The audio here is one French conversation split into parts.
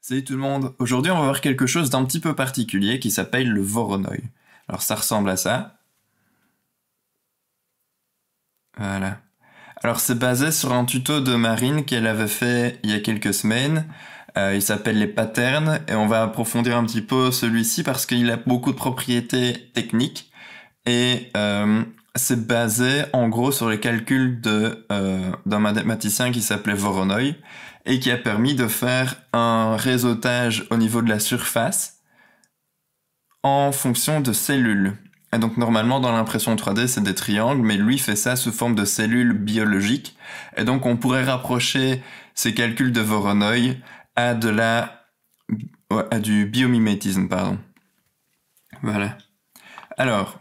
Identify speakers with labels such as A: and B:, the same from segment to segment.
A: Salut tout le monde, aujourd'hui on va voir quelque chose d'un petit peu particulier qui s'appelle le Voronoi. Alors ça ressemble à ça. Voilà. Alors c'est basé sur un tuto de Marine qu'elle avait fait il y a quelques semaines. Il s'appelle les patterns et on va approfondir un petit peu celui-ci parce qu'il a beaucoup de propriétés techniques et c'est basé en gros sur les calculs d'un mathématicien qui s'appelait Voronoi et qui a permis de faire un réseautage au niveau de la surface en fonction de cellules. Et donc normalement dans l'impression 3D c'est des triangles, mais lui fait ça sous forme de cellules biologiques. Et donc on pourrait rapprocher ces calculs de Voronoi à du biomimétisme, pardon. Voilà. Alors,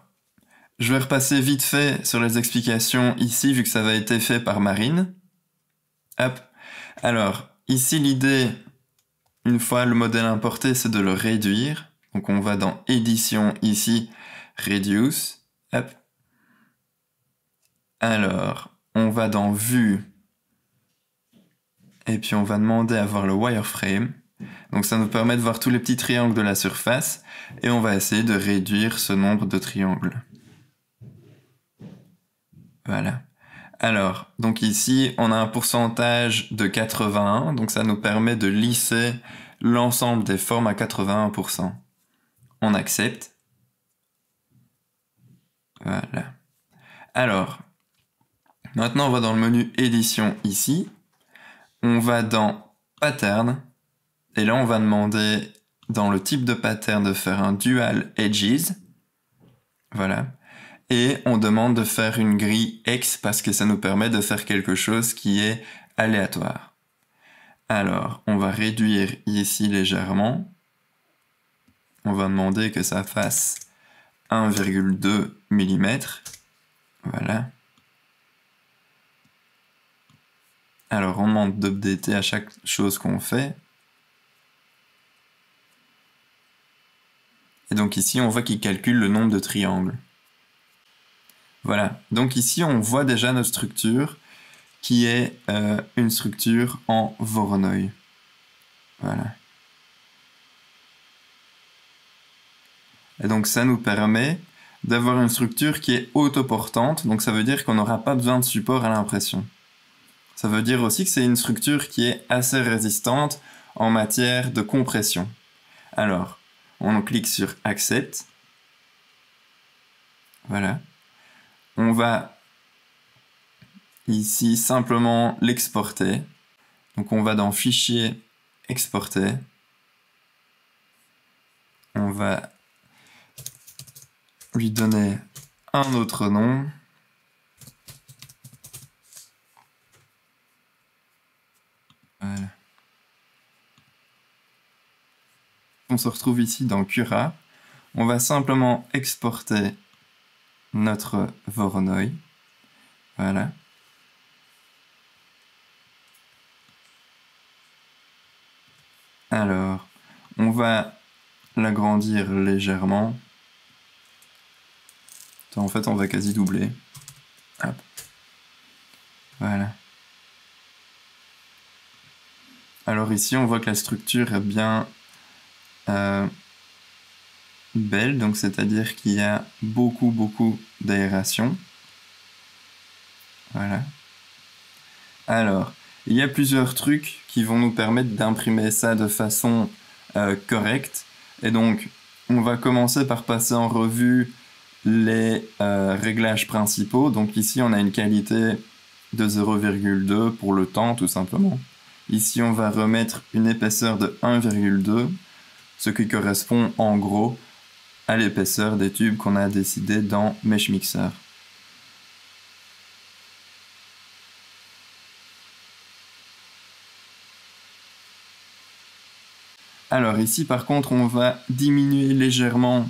A: je vais repasser vite fait sur les explications ici, vu que ça avait été fait par Marine. Hop. Alors, ici l'idée, une fois le modèle importé, c'est de le réduire. Donc on va dans édition ici, reduce. Hop. Alors, on va dans vue. Et puis on va demander à voir le wireframe. Donc ça nous permet de voir tous les petits triangles de la surface. Et on va essayer de réduire ce nombre de triangles. Voilà. Alors, donc ici, on a un pourcentage de 81. Donc ça nous permet de lisser l'ensemble des formes à 81%. On accepte. Voilà. Alors, maintenant on va dans le menu édition ici. On va dans pattern. Et là on va demander dans le type de pattern de faire un dual edges. Voilà. Et on demande de faire une grille X parce que ça nous permet de faire quelque chose qui est aléatoire. Alors, on va réduire ici légèrement. On va demander que ça fasse 1,2 mm. Voilà. Alors, on demande d'updater à chaque chose qu'on fait. Et donc ici, on voit qu'il calcule le nombre de triangles. Voilà. Donc ici, on voit déjà notre structure qui est une structure en Voronoi. Voilà. Et donc ça nous permet d'avoir une structure qui est autoportante, donc ça veut dire qu'on n'aura pas besoin de support à l'impression. Ça veut dire aussi que c'est une structure qui est assez résistante en matière de compression. Alors, on clique sur Accept. Voilà. On va ici simplement l'exporter. Donc on va dans Fichier, Exporter. On va lui donner un autre nom. Voilà. On se retrouve ici dans Cura. On va simplement exporter notre Voronoi. Voilà. Alors, on va l'agrandir légèrement. En fait, on va quasi doubler. Hop. Voilà. Alors ici, on voit que la structure est bien belle, donc c'est-à-dire qu'il y a beaucoup d'aération. Voilà. Alors, il y a plusieurs trucs qui vont nous permettre d'imprimer ça de façon correcte. Et donc, on va commencer par passer en revue les réglages principaux. Donc ici, on a une qualité de 0,2 pour le temps, tout simplement. Ici, on va remettre une épaisseur de 1,2, ce qui correspond en gros à l'épaisseur des tubes qu'on a décidé dans Mesh Mixer. Alors ici, par contre, on va diminuer légèrement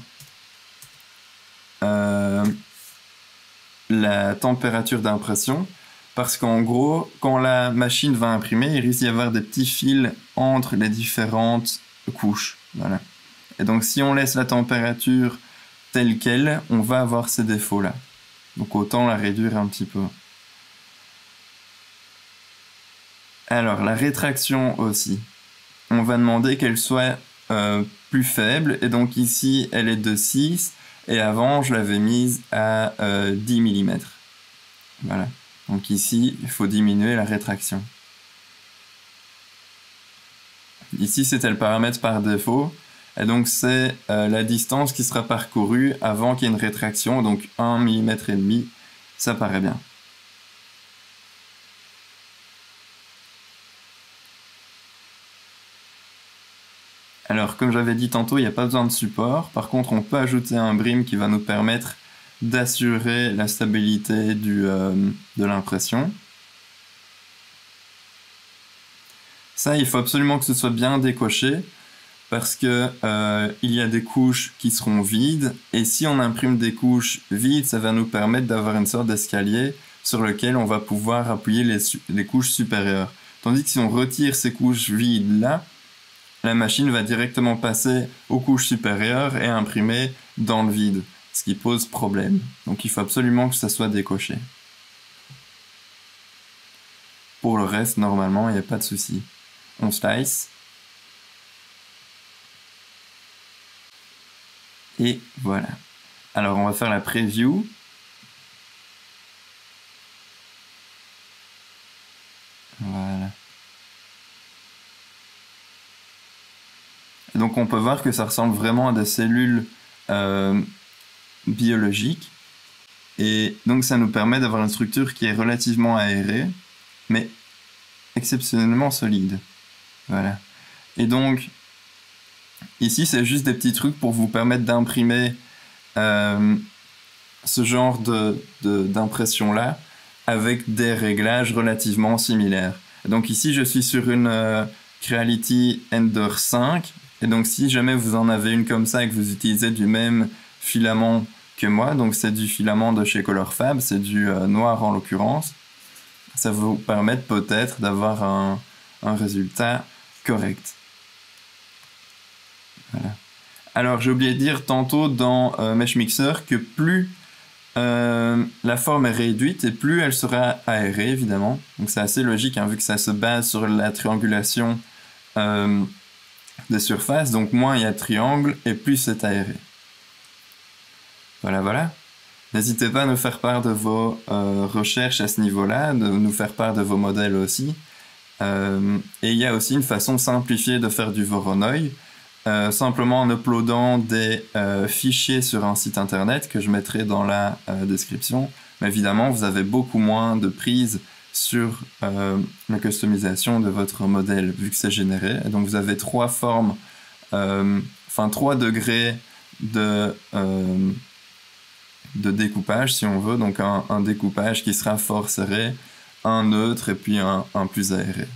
A: la température d'impression, parce qu'en gros, quand la machine va imprimer, il risque d'y avoir des petits fils entre les différentes couches. Voilà. Et donc si on laisse la température telle qu'elle, on va avoir ces défauts-là. Donc autant la réduire un petit peu. Alors la rétraction aussi. on va demander qu'elle soit plus faible. Et donc ici, elle est de 6. Et avant, je l'avais mise à 10 mm. Voilà. Donc ici, il faut diminuer la rétraction. Ici, c'était le paramètre par défaut. Et donc, c'est la distance qui sera parcourue avant qu'il y ait une rétraction. Donc, 1,5 mm, ça paraît bien. Alors, comme j'avais dit tantôt, il n'y a pas besoin de support. Par contre, on peut ajouter un brim qui va nous permettre d'assurer la stabilité de l'impression. Ça, il faut absolument que ce soit bien décoché parce que il y a des couches qui seront vides et si on imprime des couches vides, ça va nous permettre d'avoir une sorte d'escalier sur lequel on va pouvoir appuyer les couches supérieures. Tandis que si on retire ces couches vides là, la machine va directement passer aux couches supérieures et imprimer dans le vide, ce qui pose problème. Donc il faut absolument que ça soit décoché. Pour le reste, normalement, il n'y a pas de souci. On slice. Et voilà. Alors on va faire la preview. Voilà. Et donc on peut voir que ça ressemble vraiment à des cellules biologiques. Et donc ça nous permet d'avoir une structure qui est relativement aérée, mais exceptionnellement solide. Voilà. Et donc, ici, c'est juste des petits trucs pour vous permettre d'imprimer ce genre d'impression-là avec des réglages relativement similaires. Et donc ici, je suis sur une Creality Ender 5. Et donc, si jamais vous en avez une comme ça et que vous utilisez du même filament que moi, donc c'est du filament de chez Colorfab, c'est du noir en l'occurrence, ça va vous permettre peut-être d'avoir un résultat correct. Voilà. Alors j'ai oublié de dire tantôt dans Mesh Mixer que plus la forme est réduite et plus elle sera aérée évidemment. Donc c'est assez logique hein, vu que ça se base sur la triangulation des surfaces. Donc moins il y a de triangle et plus c'est aéré. Voilà, voilà. N'hésitez pas à nous faire part de vos recherches à ce niveau-là, de nous faire part de vos modèles aussi. Et il y a aussi une façon simplifiée de faire du Voronoi, simplement en uploadant des fichiers sur un site internet que je mettrai dans la description. Mais évidemment, vous avez beaucoup moins de prise sur la customisation de votre modèle vu que c'est généré. Et donc vous avez 3 formes, 3 degrés de découpage si on veut, donc un découpage qui sera fort serré, un neutre et puis un plus aéré.